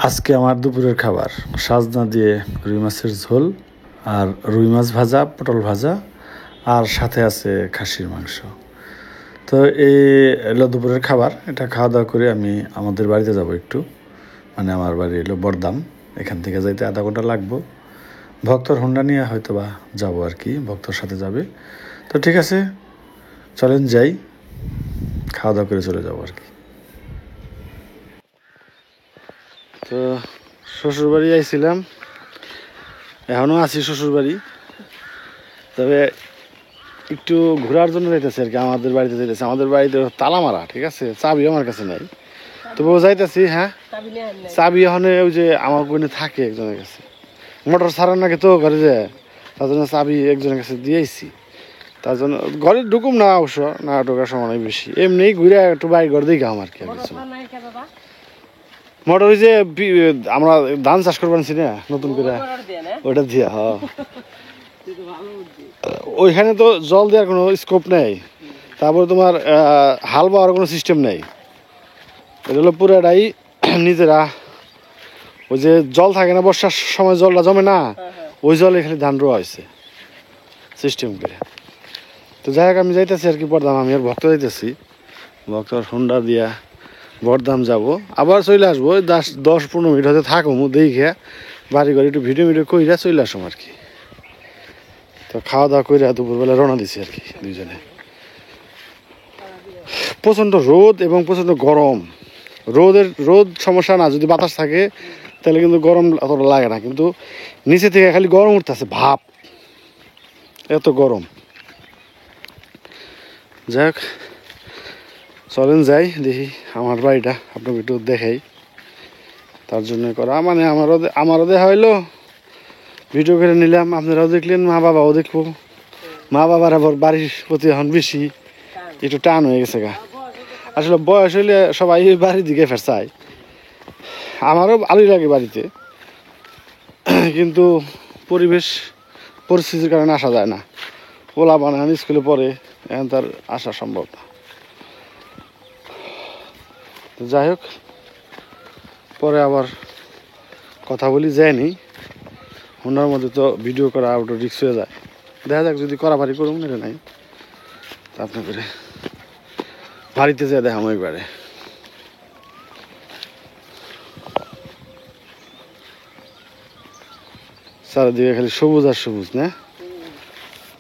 আজকে আমার দুপুরের খাবার সাজনা দিয়ে রুই মাছের ঝোল আর রুই মাছ ভাজা, পটল ভাজা আর সাথে আছে খাসির মাংস। তো এই এলো দুপুরের খাবার। এটা খাওয়া দাওয়া করে আমি আমাদের বাড়িতে যাব একটু, মানে আমার বাড়ি এলো বড়দাম। এখান থেকে যাইতে আধা ঘন্টা লাগবো। ভক্তর হোন্ডা নিয়ে হয়তো বা যাবো আর কি, ভক্তর সাথে যাবে। তো ঠিক আছে, চলেন যাই, খাওয়া দাওয়া করে চলে যাবো আর কি। তো শ্বশুরবাড়ি আইছিলাম, এখনও আছি শ্বশুরবাড়ি, তবে একটু ঘোরার জন্য যাইতেছি আর কি। আমাদের বাড়িতে যাইতেছি, আমাদের বাড়িতে তালা মারা, ঠিক আছে, চাবি আমার কাছে নাই, তবুও যাইতেছি। হ্যাঁ, চাবি এখন ওই যে আমার বোনে থাকে একজনের কাছে, মোটর সারার নাকি তো ঘরে যায়, তার জন্য চাবি একজনের কাছে দিয়েছি। তার জন্য ঘরে ঢুকুম না, অবশ্য না ঢোকার সময় বেশি, এমনি ঘুরে একটু বাড়ি ঘর দিকে আমার কি মোটর ওই যে আমরা ধান চাষ করবো আনছি না নতুন করে, ওইটা দিয়া। হ্যাঁ, ওইখানে তো জল দেওয়ার কোনো স্কোপ নেই, তারপরে তোমার হাল বাওয়ার কোনো সিস্টেম নেই। এটা হলো পুরাটাই নিজেরা, ওই যে জল থাকে না বর্ষার সময়, জলটা জমে না, ওই জলে খালি ধান রোয়া হয়েছে সিস্টেম করে। তো যাই হোক, আমি যাইতেছি আর কি বড়দাম, আমি আর ভক্ত যাইতেছি, ভক্তর হোন্ডা দিয়া বড়দাম যাব, আবার চলে আসবো 10-15 মিনিট হয়তো থাকবো, দেখে বাড়ি ঘরে একটু ভিডিও কইরা চলে আসবো আর কি। তো খাওয়া দাওয়া করে দুপুরবেলা রওনা দিছি আর কি দুইজনে। প্রচণ্ড রোদ এবং প্রচণ্ড গরম। রোদ সমস্যা না, যদি বাতাস থাকে তাহলে কিন্তু গরম অতটা লাগে না, কিন্তু নিচে থেকে খালি গরম উঠতেছে ভাপ, এত গরম। যাই হোক, চলেন যাই, দেখি আমার বাড়িটা আপনাকে একটু দেখাই। তার জন্য করা, মানে আমারও দেখা হইলো, ভিডিও করে নিলাম, আপনারাও দেখলেন, মা বাবাও দেখবো। মা বাবার আবার বাড়ির প্রতি এখন বেশি একটু টান হয়ে গেছে গা। আসলে বয়স হইলে সবাই বাড়ির দিকে ফের চায়, আমারও ভালোই লাগে বাড়িতে, কিন্তু পরিস্থিতির কারণে আসা যায় না। পোলা বানান স্কুলে পড়ে, এখন তার আসা সম্ভব না। যাই হোক, পরে আবার কথা বলি, যায়নি হোন্ডার মধ্যে তো ভিডিও করা আউট রিক্স হয়ে যায়। দেখা যাক, যদি করাবাড়ি করুন, এটা নাই তা আপনাদের বাড়িতে যায় দেখাম একবারে। চারিদিকে খালি সবুজ আর সবুজ না।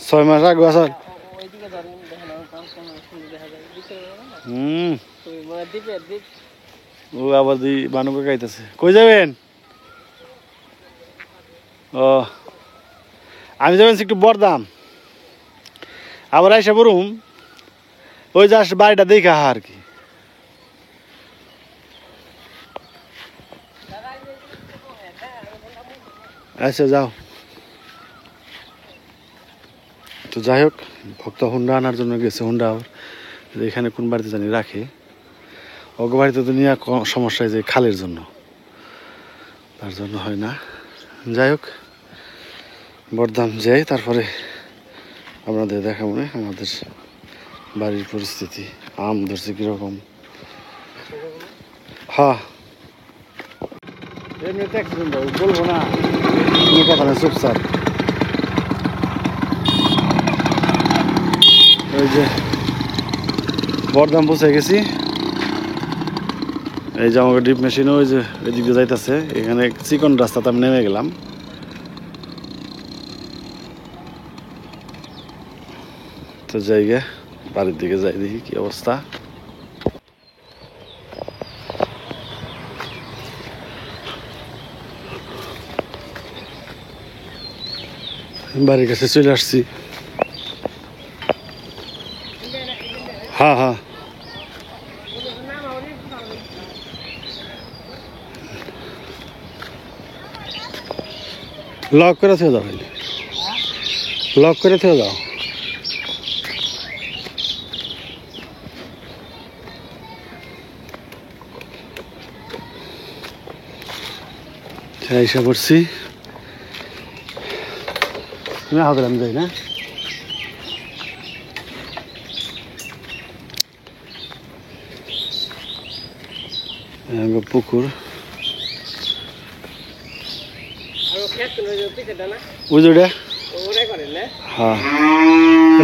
6 মাস আগে আসার ও আবার দুই বানুকে গাইতেছে। কই যাবেন? ও, আমি যাবেন একটু বড়দাম, আবার আইসা পড়ুম, ওই জাস্ট বাড়িটা দেখা আর কি। আচ্ছা, যাও। তো যাই হোক, ভক্ত হোন্ডা আনার জন্য গেছে। হোন্ডা এখানে কোন বাড়িতে জানি রাখে, অগ বাড়িতে তো নিয়ে সমস্যা, যে খালের জন্য, তার জন্য হয় না। যাই হোক, বড়দাম যাই, তারপরে আপনাদের দেখা মনে আমাদের বাড়ির পরিস্থিতি, আম ধরছে কিরকম। হ্যাঁ, এমনিতে অ্যাক্সিডেন্ট বলবো না, কোনো কথা না, চুপচাপ। ওই যে বড়দাম পৌঁছে গেছি, এই যে আমাকে ডিপ মেশিন ওই যে এদিকে যাইতেছে, এখানে চিকন রাস্তাতে আমি নেমে গেলাম। তো জায়গা বাড়ির দিকে যাই, দেখি কি অবস্থা। বাড়ির কাছে চলে আসছি। হ্যাঁ হ্যাঁ, লক করে থেকে যাও, লক করে থেকে যাও। এসে পড়ছি, আমি হাওদালাম যাই না। পুকুর বুঝুড়ে হ্যাঁ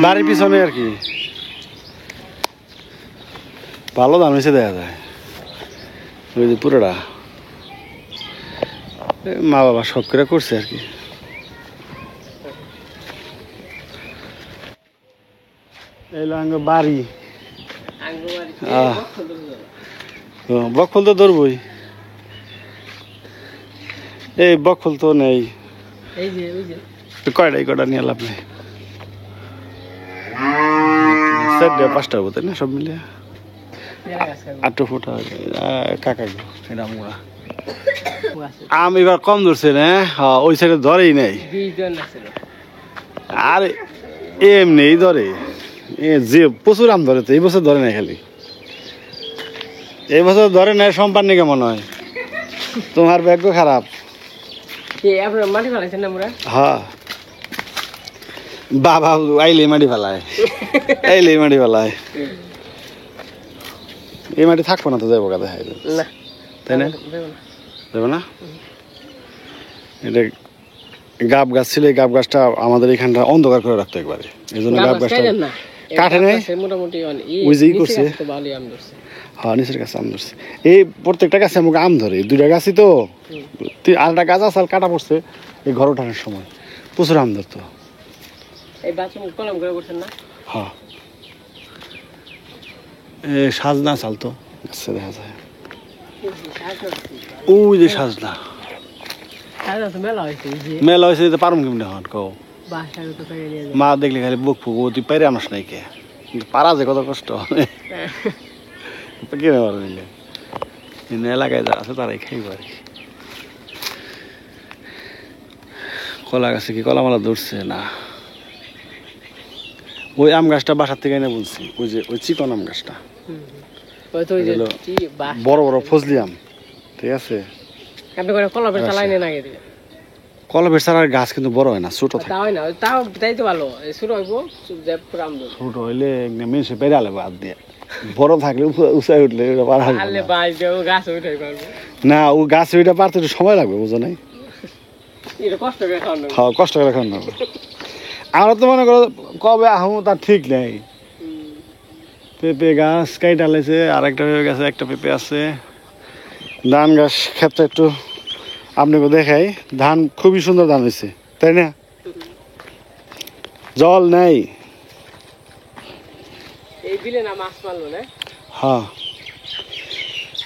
বাড়ির পিছনে আর কি ভালো ধান হয়েছে দেখা যায় ওই যে পুরোটা মা বাবা শখ করে করছে আর কি এলো আঙ্গ বাড়ি বকফল তো ধরবই এই বকফল তো নেই কয়টা নিয়ে লাভ নেই 4-5টার মতো না সব মিলে 8 ফুট কাকা এটা আমরা আম এবার কম ধরছে না ওই সাইডে ধরেই নেই আর এমনি ধরে যে প্রচুর আম ধরে তো এই বছর ধরে নাই খালি এই বছর ধরে নাই সম্পান্নি কেমন হয় তোমার ভাগ্য খারাপ হ্যাঁ বাবা আইলে মাটি ফেলায় এই মাটি থাকবো না তো যাবো কাদা তাই না যাবো না এটা গাব গাছ ছিল এই গাব গাছটা আমাদের এখানটা অন্ধকার করে রাখতো একবারে এই জন্য গাব গাছটা কাঠে নাই ওই যে করছে হ্যাঁ নিচের গাছে আম ধরছে এই প্রত্যেকটা গাছে আমাকে আম ধরে 2টা গাছই তো আরেকটা গাছ আছে কাটা পড়ছে এই ঘর ওঠানোর সময় প্রচুর আম ধরতো হ্যাঁ সাজনা চালতো দেখা যায় ওই যে সাজনা মেলা হয়েছে পারম কেমনি হন কও মা দেখলে খালি বুক ফুক তুই পাইরে আনাস নাই কে পারা যে কত কষ্ট কিনে পারো নিলে এলাকায় যা আছে তারাই খাইব আর কি কলা গাছে কি কলা মালা ধরছে না ওই আম গাছটা বাসার থেকে এনে বলছি ওই যে ওই চিকন আম গাছটা বড় বড় ফজলি আম ঠিক আছে কলবের ছাড়ার গাছ কিন্তু বড় হয় না ছোট থাকে ছোট হইলে মেশে পেরালে বাদ দিয়ে বড় থাকলে উঁচাই উঠলে না ও গাছ ওইটা পারতে একটু সময় লাগবে বুঝো নাই কষ্ট করে খাওয়ানো হবে আমরা তো মনে করো কবে আহমু তার ঠিক নেই পেঁপে গাছ কাইটা লেছে আর একটা পেঁপে গাছে একটা পেঁপে আছে ধান গাছ ক্ষেত্রে একটু আপনাকে দেখাই ধান খুবই সুন্দর ধান হয়েছে তাই না জল নেই হ্যাঁ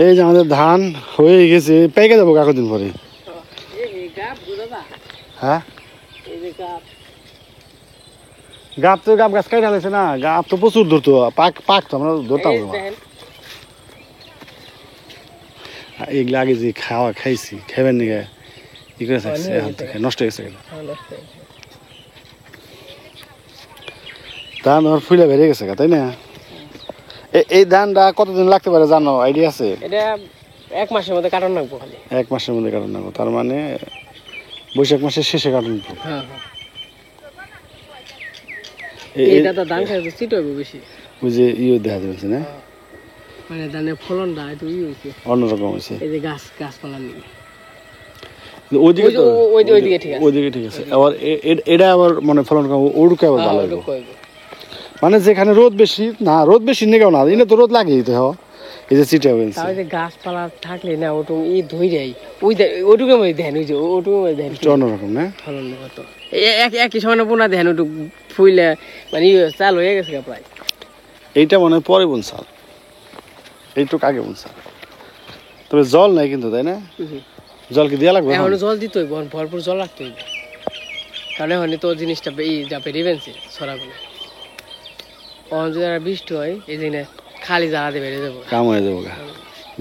এই যে আমাদের ধান হয়ে গেছে পেকে যাবো কতদিন পরে হ্যাঁ গাছ তো গাছ কাই ঢালেছে না গাছ তো প্রচুর ধরতো পাক তো আমরা ধরতাম এগুলো আগে যে খাইছি খাইবেন নাকি ই করে থাকছে নষ্ট হয়ে গেছে ধান আমার ফুলে বেরিয়ে গেছে তাই না এই ধানটা কতদিন লাগতে পারে জানো আইডিয়া আছে এটা 1 মাসের মধ্যে কাটন লাগবে খালি 1 মাসের মধ্যে কাটন লাগবে তার মানে বৈশাখ মাসের শেষে কাটন লাগবে হ্যাঁ এটা তো ধান খাইতে চিট হবে বেশি ওই যে ইও দেখা যাচ্ছে না মানে ধানের ফলনটা একটু ই হইছে অন্যরকম হইছে এই যে গাছপালা নিয়ে ওইদিকে ঠিক আছে আবার এটা আবার মানে ফলন কম ওড়ুকে আবার ভালো হবে মানে যেখানে রোদ বেশি না রোদ বেশি নেই না এনে তো রোদ লাগেই তো এই যে চিটা হয়েছে তাহলে যে গাছপালা থাকলে না ওটু ই ধুই যায় ওইটুকু মধ্যে ধ্যান ওই যে ওটুকু মধ্যে ধ্যান অন্যরকম না ফলন তো একই সময় বোনা ধ্যান ওটু ফুইলে মানে চাল হয়ে গেছে প্রায় এইটা মনে হয় পরে বুনসাল এইটুকু আগে বুনসাল তবে জল নাই কিন্তু তাই না জল কি দেওয়া লাগবে এখন জল দিতে হইব ভরপুর জল রাখতে হইব কারণ এখন তো জিনিসটা যাবে রিভেন্সি ছড়াগুলো যদি বৃষ্টি হয় এই দিনে খালি জ্বালা দিয়ে বেড়ে যাবো কাম হয়ে যাবো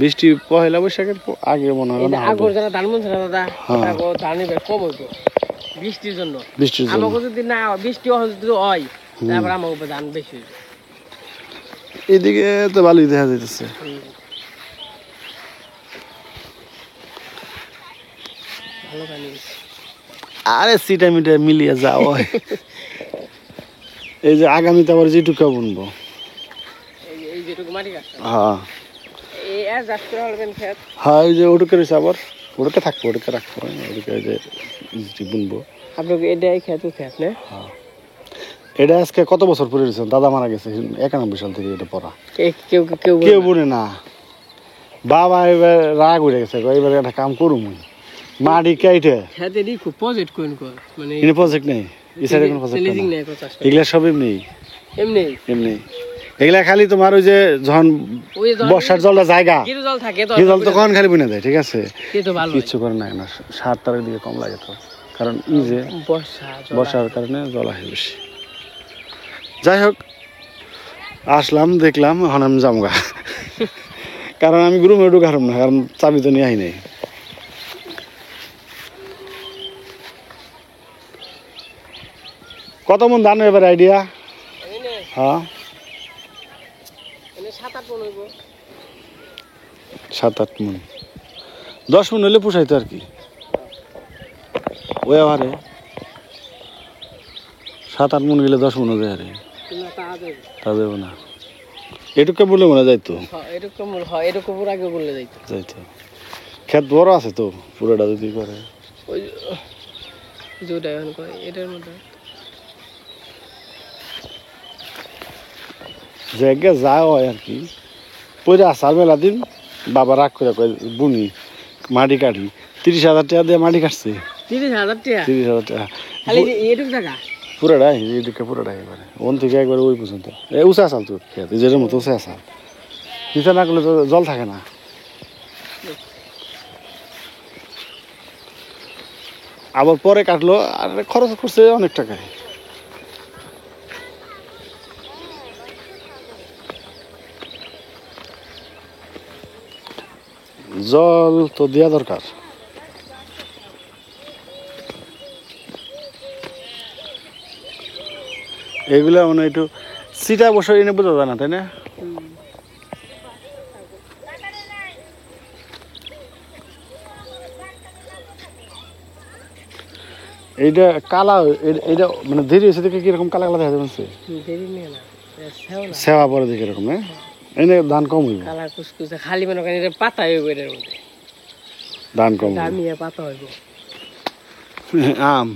বৃষ্টি পহেলা বৈশাখের আগে মনে হয় না আগর যারা ধান মন ছিল দাদা ধান কম হইতো বৃষ্টির জন্য আমাকে যদি না বৃষ্টি যদি হয় তারপর আমার উপর ধান বেশি হইবে এদিকে তো ভালোই দেখা যাইতেছে ভালো পানি আরে সিটা মিটা মিলিয়ে যাও এই যে আগামীতে আবার যেটুকু বুনবো এই যেটুকু মাটি কাটছে হ্যাঁ এই আর যাচ্ছে হলবেন ক্ষেত হ্যাঁ এই যে ওটুকু রয়েছে আবার ওটাকে থাকবো, ওটাকে রাখবো, ওটাকে যে বুনবো। আপনাকে এটাই খেত না? হ্যাঁ, এটা আজকে কত বছর পরে রয়েছে, দাদা মারা গেছে 91 সাল থেকে এটা পড়া। কেউ কেউ কেউ বুনে না। বাবা এবার রাগ উঠে গেছে, এবার একটা কাম করুম, মাটি কাইটে। খেতে দি খুব প্রজেক্ট কোন কর মানে এনে প্রজেক্ট নেই, এই সাইডে কোনো প্রজেক্ট লিজিং নেই, নেই কথা। এগুলা সব এমনি এমনি এমনি। এগুলা খালি তোমার ওই যে যখন ওই বর্ষার জলটা জায়গা, গিরু জল থাকে তো এই জল তো কখন খালি বুনে দেয়, ঠিক আছে, কি তো ভালো কিচ্ছু করে না। সার তারের দিকে কম লাগে তো, কারণ এই যে বর্ষার কারণে জল আসে বেশি। যাই হোক, আসলাম দেখলাম, এখন আমি জামগা, কারণ আমি রুমে ঢুকারম না, কারণ চাবি তো নিয়ে আই নাই। কত মন ধান এবার আইডিয়া? হ্যাঁ, 7-8 মন, 10 মন হইলে পুষাইতো আর কি। ওই আরে 7-8 মন গেলে 10 মন যায়, আরে তা দেবো না, এটুকু বলে মনে যাইতো, যাইতো। ক্ষেত বড় আছে তো, পুরোটা যদি করে জায়গা যা হয় আর কি। পরে আসার মেলা দিন বাবা রাগ করে কয় বুনি মাটি কাটি, 30,000 টাকা দিয়ে মাটি কাটছে। 30,000 টাকা পুরোটাই, এদিকে পুরোটাই একবারে ওন থেকে একবারে ওই পর্যন্ত। উঁচা আসাল তো খেত, নিজের মতো উঁচা আসাল, নিচে না করলে তো জল থাকে না। আবার পরে কাটলো আর খরচ করছে অনেক টাকায়। জল তো দেওয়া দরকার। এগুলা মানে একটু সিটা বসে এনে বোঝা যায় না, তাই না? এইটা কালা, এইটা মানে দেরি হয়েছে দেখে কিরকম কালা কালা দেখা যাচ্ছে, সেবা পরে দেখে এরকম। হ্যাঁ, এনে ধান কম হইব, খালি মনে করেন এটা পাতা হইব, এটার মধ্যে ধান কম পাতা হইব। আম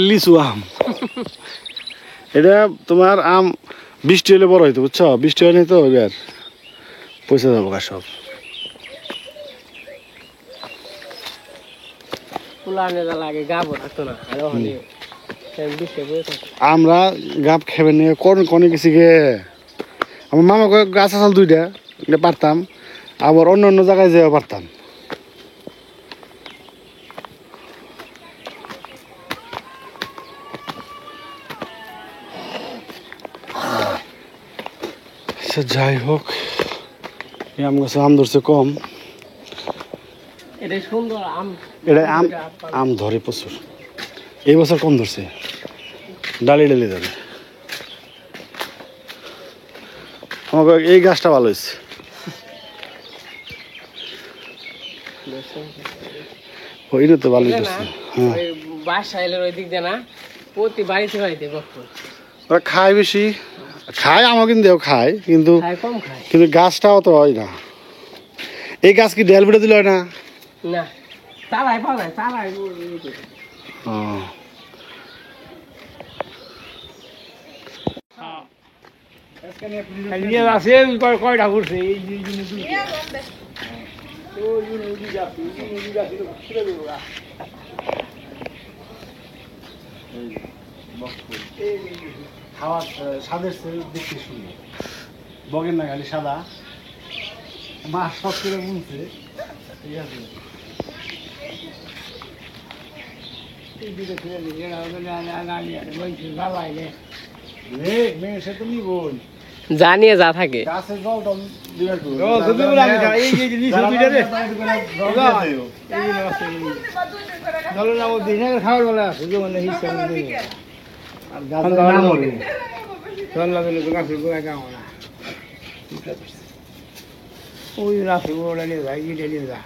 লিচু আম, এটা তোমার আম বৃষ্টি হলে বড় হইতো, বুঝছো? বৃষ্টি হয়নি তো এবার পয়সা যাবো গা সব। আমরা গাব খেবে নিয়ে কনে গেছি গে, আমার মামা গাছ আসাল 2টা, এটা পারতাম, আবার অন্য অন্য জায়গায় যেও পারতাম। যাই হোক, আম গাছে আম ধরছে কম, এটা সুন্দর আম, এটা আম ধরে প্রচুর। এই বছর কম ধরছে, ডালি ডালি ধরে। আমাকে এই গাছটা ভালো হয়েছে। ওইটা তো ভালোই ধরছে। হ্যাঁ, বাসাইলের ওই দিক দিয়ে না, প্রতি বাড়িতে বাড়িতে বক্তব্য ওরা খায় বেশি, খায় আমার কিন্তু খায়, কিন্তু কম খায়, কিন্তু গাছটাও তো হয় না। এই গাছ কি ডেল বেড়ে দিল না? না, চালাই পাওয়া যায়, চালাই। কয়টা ঘুরছে খাওয়ার স্বাদের দেখতে শুনি বগের না খালি সাদা মাছ সব করে বুনছে, ঠিক আছে। জানিয়ে যা থাকে গাছের জল টল দিবার খাওয়ার বেলা আছে মানে ওই রাস্তা ওটা নিয়ে যায়, ইটা নিয়ে যা,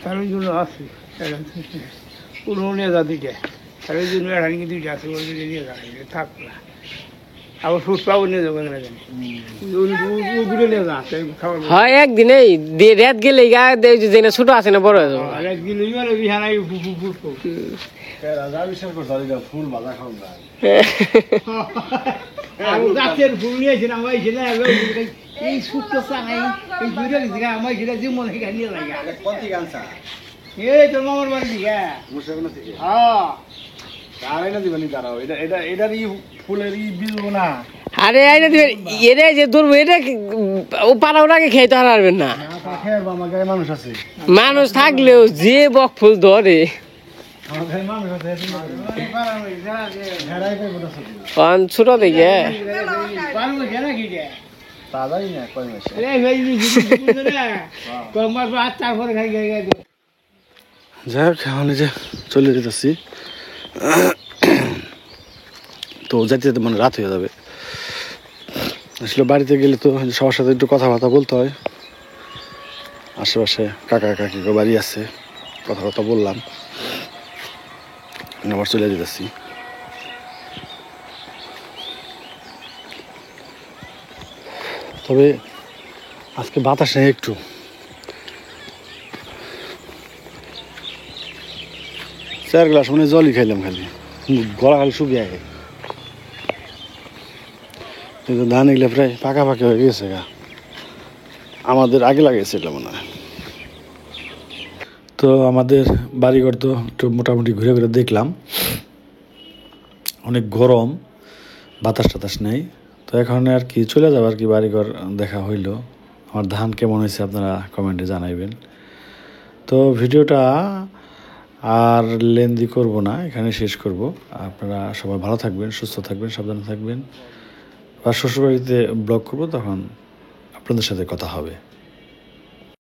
তার ওই জন্য আছে পুরো নিয়ে যা 2টা, তার ওই জন্য এখানে 2টা আছে, ওই নিয়ে যা থাক না। আবার ফুট পাবো নিয়ে যাবো না জানি ওগুলো নিয়ে যা খাবার হয় একদিনে রাত গেলে গা যে ছোট আছে না বড় হয়ে যাবো আর একদিন মানে বিহানায় ফুট পাবো রাজা বিশ্বাস করছে ফুল ভাজা খাওয়া যায় আর গাছের ফুল নিয়েছেন আমার ছেলে এই সুস্থ চাঙাই এই দুইটা দিকে আমার ছেলে যে মনে হয় নিয়ে লাগে কত গানছা এই তোর মামার বাড়ি দিকে মুসলমান থেকে হ্যাঁ আড়াই না দিবেন দাঁড়াও এটার ফুলের বীজবো না আরে আইনা দিবেন এরে যে ধরবো এটা ও পাড়া ওটাকে খেতে হারাবেন না আমার গায়ে মানুষ আছে মানুষ থাকলেও যে বক ফুল ধরে আমার গায়ে মানুষ আছে হেরাই পাইব না ছোট দেখে পারবো কেনা কি যে তাজাই না কয় মাসে এই ভাই কমার বাদ তারপরে খাই খাই খাই যাই হোক এখন যে চলে যেতেছি তো যাইতে যেতে মানে রাত হয়ে যাবে আসলে বাড়িতে গেলে তো সবার সাথে একটু কথাবার্তা বলতে হয় আশেপাশে কাকা কাকি বাড়ি আছে কথাবার্তা বললাম আবার চলে যেতেছি তবে আজকে বাতাস নেই একটু চার গ্লাস মানে জলই খাইলাম খালি গলা খালি শুকিয়ে আগে কিন্তু ধান এগুলো প্রায় পাকাপাকি হয়ে গেছে গা আমাদের আগে লাগাইছিল মনে হয় তো আমাদের বাড়িঘর তো একটু মোটামুটি ঘুরে ঘুরে দেখলাম অনেক গরম বাতাস টাতাস নেই তো এখন আর কি চলে যাবো আর কি বাড়িঘর দেখা হইলো আমার ধান কেমন হয়েছে আপনারা কমেন্টে জানাইবেন তো ভিডিওটা আর লেন্দি করব না এখানে শেষ করব আপনারা সবাই ভালো থাকবেন সুস্থ থাকবেন সাবধানে থাকবেন আর শ্বশুরবাড়িতে ব্লগ করব তখন আপনাদের সাথে কথা হবে